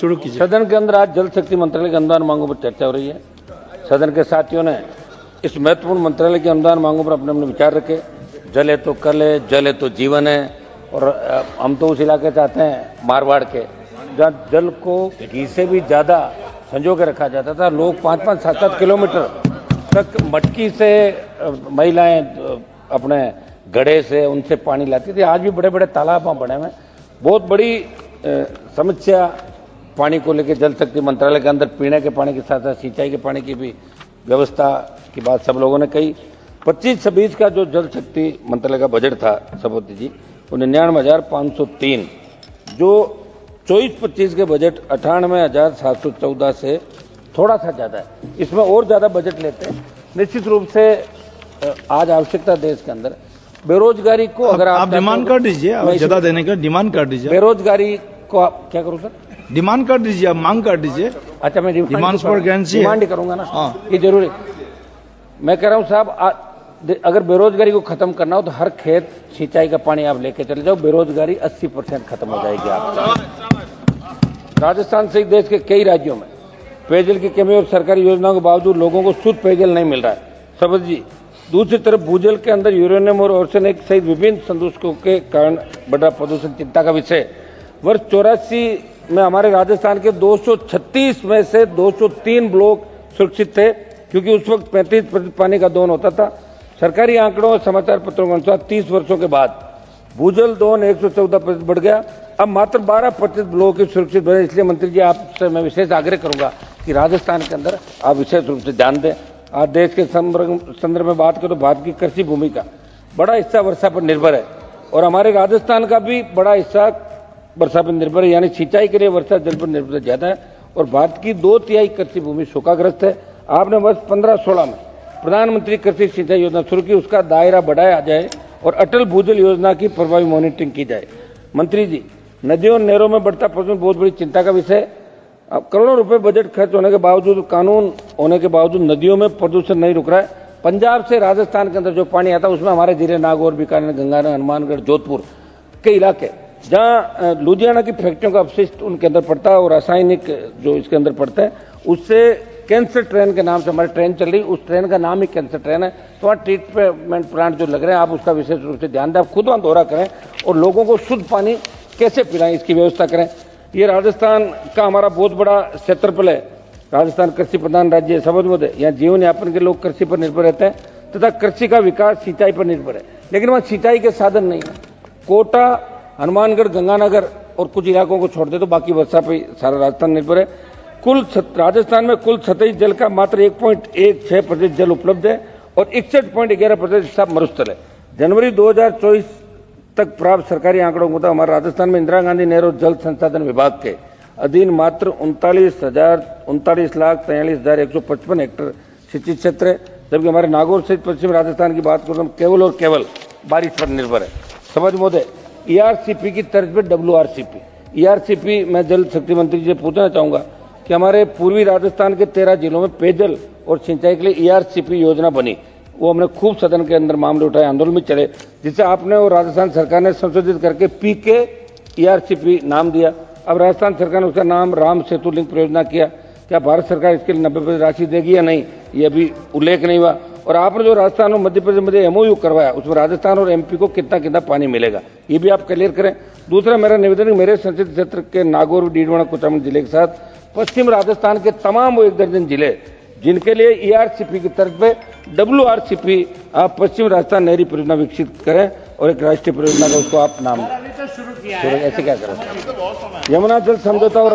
शुरू कीजिए। सदन के अंदर आज जल शक्ति मंत्रालय की अनुदान मांगों पर चर्चा हो रही है। सदन के साथियों ने इस महत्वपूर्ण मंत्रालय की अनुदान मांगों पर अपने अपने विचार रखे। जल है तो कल है, जल है तो जीवन है। और हम तो उस इलाके चाहते हैं मारवाड़ के, जहाँ जल को घी से भी ज्यादा संजो के रखा जाता था। लोग 5-5, 7-7 किलोमीटर तक मटकी से महिलाएं अपने घड़े से उनसे पानी लाती थी। आज भी बड़े बड़े तालाब वहाँ बने हुए। बहुत बड़ी समस्या पानी को लेकर जल शक्ति मंत्रालय के अंदर पीने के पानी के साथ साथ सिंचाई के पानी की भी व्यवस्था की बात सब लोगों ने कही। 25-26 का जो जल शक्ति मंत्रालय का बजट था सभापति जी, वो 99,503, जो 24-25 के बजट 98,714 से थोड़ा सा ज्यादा है। इसमें और ज्यादा बजट लेते हैं। निश्चित रूप से आज आवश्यकता देश के अंदर बेरोजगारी को, अगर आप डिमांड कर दीजिए, ज्यादा देने का डिमांड कर दीजिए। बेरोजगारी को आप क्या करूं सर? डिमांड कर दीजिए, आप मांग कर दीजिए। अच्छा, मैं डिमांड्स पर डिमांड ही करूंगा ना। हाँ। ये जरूरी। मैं कह रहा हूं साहब, अगर बेरोजगारी को खत्म करना हो तो हर खेत सिंचाई का पानी आप लेके चले जाओ, बेरोजगारी 80% खत्म हो जाएगी आपकी। राजस्थान सहित देश के कई राज्यों में पेयजल की कमी और सरकारी योजनाओं के बावजूद लोगों को शुद्ध पेयजल नहीं मिल रहा है सभापति जी। दूसरी तरफ भूजल के अंदर यूरेनियम और आर्सेनिक सहित विभिन्न संदूषकों के कारण बढ़ा प्रदूषण चिंता का विषय। वर्ष 84 में हमारे राजस्थान के 236 में से 203 ब्लॉक सुरक्षित थे, क्योंकि उस वक्त 35% पानी का दोहन होता था। सरकारी आंकड़ों और समाचार पत्रों के अनुसार 30 वर्षों के बाद भूजल दोहन 114% बढ़ गया। अब मात्र 12% ब्लॉक ही सुरक्षित बने। इसलिए मंत्री जी, आपसे मैं विशेष आग्रह करूंगा कि राजस्थान के अंदर आप विशेष रूप से ध्यान दें। आज देश के संदर्भ में बात करो तो भारत की कृषि भूमि का बड़ा हिस्सा वर्षा पर निर्भर है, और हमारे राजस्थान का भी बड़ा हिस्सा वर्षा पर निर्भर है, यानी सिंचाई के लिए वर्षा जल पर निर्भर ज्यादा है। और भारत की 2/3 कृषि भूमि सूखाग्रस्त है। आपने वर्ष 15-16 में प्रधानमंत्री कृषि सिंचाई योजना शुरू की, उसका दायरा बढ़ाया जाए और अटल भूजल योजना की प्रभावी मॉनिटरिंग की जाए। मंत्री जी, नदियों और नहरों में बढ़ता प्रदूषण बहुत बड़ी चिंता का विषय। अब करोड़ों रुपए बजट खर्च होने के बावजूद, कानून होने के बावजूद नदियों में प्रदूषण नहीं रुक रहा है। पंजाब से राजस्थान के अंदर जो पानी आता है उसमें हमारे जिले नागौर, बीकानेर, गंगानगर, हनुमानगढ़, जोधपुर के इलाके, जहां लुधियाना की फैक्ट्रियों का अपशिष्ट उनके अंदर पड़ता है और रासायनिक जो इसके अंदर पड़ता है, उससे कैंसर ट्रेन के नाम से हमारी ट्रेन चल रही, उस ट्रेन का नाम ही कैंसर ट्रेन है। तो वहाँ ट्रीटमेंट प्लांट जो लग रहे हैं, आप उसका विशेष रूप से ध्यान दें। आप खुद वहाँ दौरा करें और लोगों को शुद्ध पानी कैसे पिलाएं, इसकी व्यवस्था करें। ये राजस्थान का हमारा बहुत बड़ा क्षेत्रफल है। राजस्थान कृषि प्रधान राज्य है, समझ में। यहाँ जीवन यापन के लोग कृषि पर निर्भर रहते हैं तथा कृषि का विकास सिंचाई पर निर्भर है, लेकिन वहाँ सिंचाई के साधन नहीं है। कोटा, हनुमानगढ़, गंगानगर और कुछ इलाकों को छोड़ दे तो बाकी वर्षा पर सारा राजस्थान निर्भर है। राजस्थान में कुल सतही जल का मात्र 1.16% जल उपलब्ध है और 61.11% हिस्सा मरुस्थल है। जनवरी 2024 तक प्राप्त सरकारी आंकड़ों के मुताबिक हमारे राजस्थान में इंदिरा गांधी नहर और जल संसाधन विभाग के अधीन मात्र 39,43,43,155 हेक्टेयर सिंचित क्षेत्र है, जबकि हमारे नागौर सहित पश्चिम राजस्थान की बात करूं तो केवल और केवल बारिश पर निर्भर है। समझ मोदे, ERCP की तर्ज पर ERCP मैं जल शक्ति मंत्री जी से पूछना चाहूंगा कि हमारे पूर्वी राजस्थान के 13 जिलों में पेयजल और सिंचाई के लिए ERCP योजना बनी। वो हमने खूब सदन के अंदर मामले उठाए, आंदोलन में चले, जिसे आपने और राजस्थान सरकार ने संशोधित करके PK ERCP नाम दिया। अब राजस्थान सरकार ने उसका नाम राम सेतु लिंक परियोजना किया। क्या भारत सरकार इसके लिए 90% राशि देगी या नहीं, ये अभी उल्लेख नहीं हुआ। और आपने जो राजस्थान और मध्य प्रदेश में MOU करवाया, उसमें राजस्थान और MP को कितना कितना पानी मिलेगा, ये भी आप क्लियर करें। दूसरा मेरा निवेदन है, मेरे संसदीय क्षेत्र के नागौर, डीडवाना, कुचामन जिले के साथ पश्चिम राजस्थान के तमाम वो 1 दर्जन जिले जिनके लिए ERCP की तर्ज पे WRCP आप पश्चिम राजस्थान नहरी परियोजना विकसित करें और एक राष्ट्रीय परियोजना का उसको आप नाम ऐसे क्या करें। यमुना जल समझौता और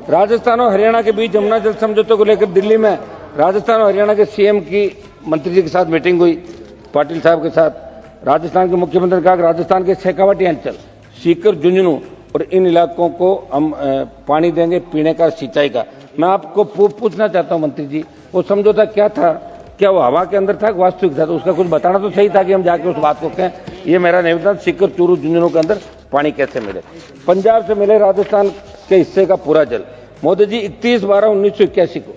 राजस्थान और हरियाणा के बीच यमुना जल समझौते को लेकर दिल्ली में राजस्थान और हरियाणा के CM की मंत्री जी के साथ मीटिंग हुई, पाटिल साहब के साथ। राजस्थान के मुख्यमंत्री ने कहा कि राजस्थान के शेखावाटी अंचल, सीकर, झुंझुनू और इन इलाकों को हम पानी देंगे पीने का, सिंचाई का। मैं आपको पूछना चाहता हूं मंत्री जी, वो समझौता क्या था? क्या वो हवा के अंदर था, वास्तविक था? तो उसका कुछ बताना तो सही था कि हम जाके उस बात को कहें। ये मेरा निवेदन। सीकर, चूरू, झुंझुनू के अंदर पानी कैसे मिले? पंजाब से मिले राजस्थान के हिस्से का पूरा जल। मोदी जी, 31/12/1981 को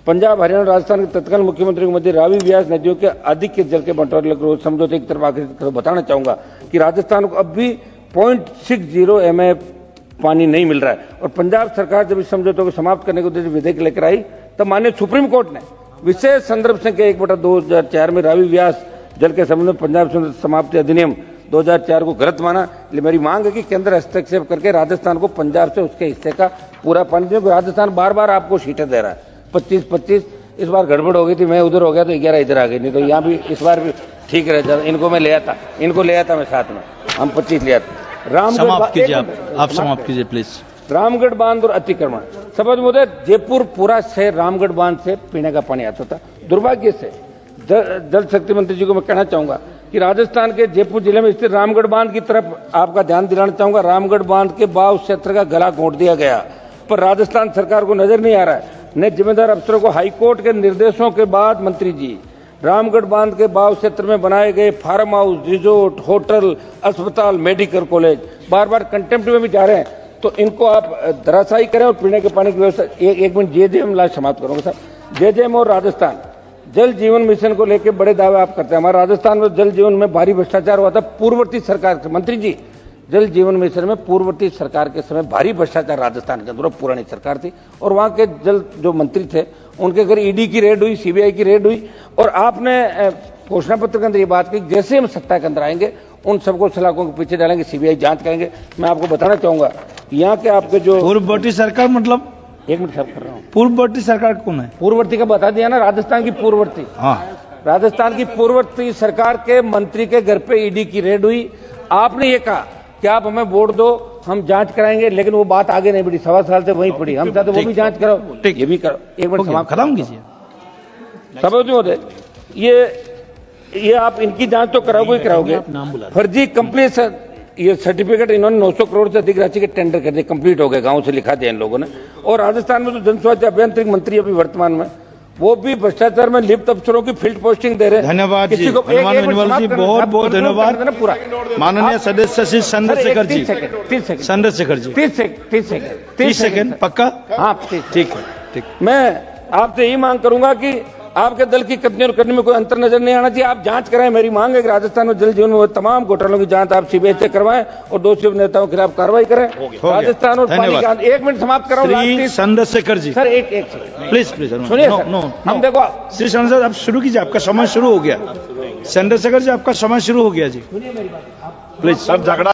पंजाब, हरियाणा, राजस्थान के तत्कालीन मुख्यमंत्री के मध्य रावी व्यास नदियों के अधिक के जल के बंटवारे को समझौते की तरफ आगे बताना चाहूंगा कि राजस्थान को अब भी 0.60 पानी नहीं मिल रहा है। और पंजाब सरकार जब इस समझौते को समाप्त करने के उद्देश्य विधेयक लेकर आई तब माननीय सुप्रीम कोर्ट ने विशेष संदर्भ संख्या 1/2004 में रावी व्यास जल के संबंध में पंजाब समाप्ति अधिनियम 2004 को गलत माना। इसलिए मेरी मांग है कि केंद्र हस्तक्षेप करके राजस्थान को पंजाब से उसके हिस्से का पूरा पानी दे। राजस्थान बार बार आपको सीटें दे रहा है 25-25, इस बार गड़बड़ हो गई थी, मैं उधर हो गया तो 11 इधर आ गई, नहीं तो यहाँ भी इस बार भी ठीक रह जाता। इनको मैं ले आता, इनको ले आता मैं साथ में, हम 25 ले आते। समाप्त कीजिए आप समाप्त कीजिए प्लीज। रामगढ़ बांध और अतिक्रमण, समझ मुझे जयपुर पूरा शहर रामगढ़ बांध से पीने का पानी आता था। दुर्भाग्य से जल शक्ति मंत्री जी को मैं कहना चाहूंगा कि राजस्थान के जयपुर जिले में स्थित रामगढ़ बांध की तरफ आपका ध्यान दिलाना चाहूंगा। रामगढ़ बांध के बाव क्षेत्र का गला घोंट दिया गया, पर राजस्थान सरकार को नजर नहीं आ रहा है। नए जिम्मेदार अफसरों को हाईकोर्ट के निर्देशों के बाद मंत्री जी रामगढ़ बांध के बाव क्षेत्र में बनाए गए फार्म हाउस, रिजोर्ट, होटल, अस्पताल, मेडिकल कॉलेज बार बार कंटेम्प्ट में भी जा रहे हैं, तो इनको आप धराशायी करें और पीने के पानी की व्यवस्था। एक मिनट, जेजेएम लास्ट समाप्त करूंगा साहब। जेजेएम और राजस्थान जल जीवन मिशन को लेकर बड़े दावे आप करते हैं। हमारे राजस्थान में जल जीवन में भारी भ्रष्टाचार हुआ था पूर्ववर्ती सरकार से। मंत्री जी, जल जीवन मिशन में पूर्ववर्ती सरकार के समय भारी भ्रष्टाचार राजस्थान के अंदर, पुरानी सरकार थी, और वहां के जल जो मंत्री थे उनके घर ईडी की रेड हुई, सीबीआई की रेड हुई, और आपने घोषणा पत्र के अंदर ये बात की जैसे हम सत्ता के अंदर आएंगे उन सबको सलाखों के पीछे डालेंगे, सीबीआई जांच करेंगे। मैं आपको बताना चाहूंगा यहाँ के आपके जो पूर्ववर्ती सरकार मतलब, एक मिनट साहब कर रहा हूँ, पूर्ववर्ती सरकार कौन है? पूर्ववर्ती का बता दिया ना, राजस्थान की पूर्ववर्ती। हाँ, राजस्थान की पूर्ववर्ती सरकार के मंत्री के घर पे ईडी की रेड हुई। आपने ये कहा कि आप हमें वोट दो, हम जांच कराएंगे, लेकिन वो बात आगे नहीं बढ़ी, 1.25 साल से वहीं पड़ी। हम चाहते वो भी जांच करो, ये भी करो। एक मिनट समाप्त खत्म कीजिए। समझ होते ये आप इनकी जांच तो कराओगे ही कराओगे। फर्जी कंप्लीट ये सर्टिफिकेट इन्होंने 900 करोड़ से अधिक राशि के टेंडर कर दिए, कंप्लीट हो गए, गांव से लिखा दिया इन लोगों ने। और राजस्थान में जो जनस्वास्थ्य अभियंत्रिक मंत्री अभी वर्तमान में, वो भी भ्रष्टाचार में लिप्त अफसरों की फील्ड पोस्टिंग दे रहे हैं। धन्यवाद जी, हनुमान बेनीवाल जी, बहुत बहुत धन्यवाद। पूरा माननीय सदस्य श्री चंद्रशेखर जी, 30 सेकंड, चंद्रशेखर जी, 30 सेकंड पक्का? हाँ ठीक है, ठीक। मैं आपसे यही मांग करूंगा कि आपके दल की कथनी और करनी में कोई अंतर नजर नहीं आना चाहिए। आप जांच कराएं। मेरी मांग है कि राजस्थान में जल जीवन में तमाम घोटालों की जांच आप सीबीआई से करवाएं और दोषी नेताओं के खिलाफ कार्रवाई करें। राजस्थान और पानी का, एक मिनट समाप्त कराऊं। चंद्रशेखर जी सर, एक सेकंड प्लीज सुनिए। हम देखो श्री चंद्रशेखर, आप शुरू कीजिए, आपका समय शुरू हो गया। चंद्रशेखर जी, आपका समय शुरू हो गया जी, प्लीज। सब झगड़ा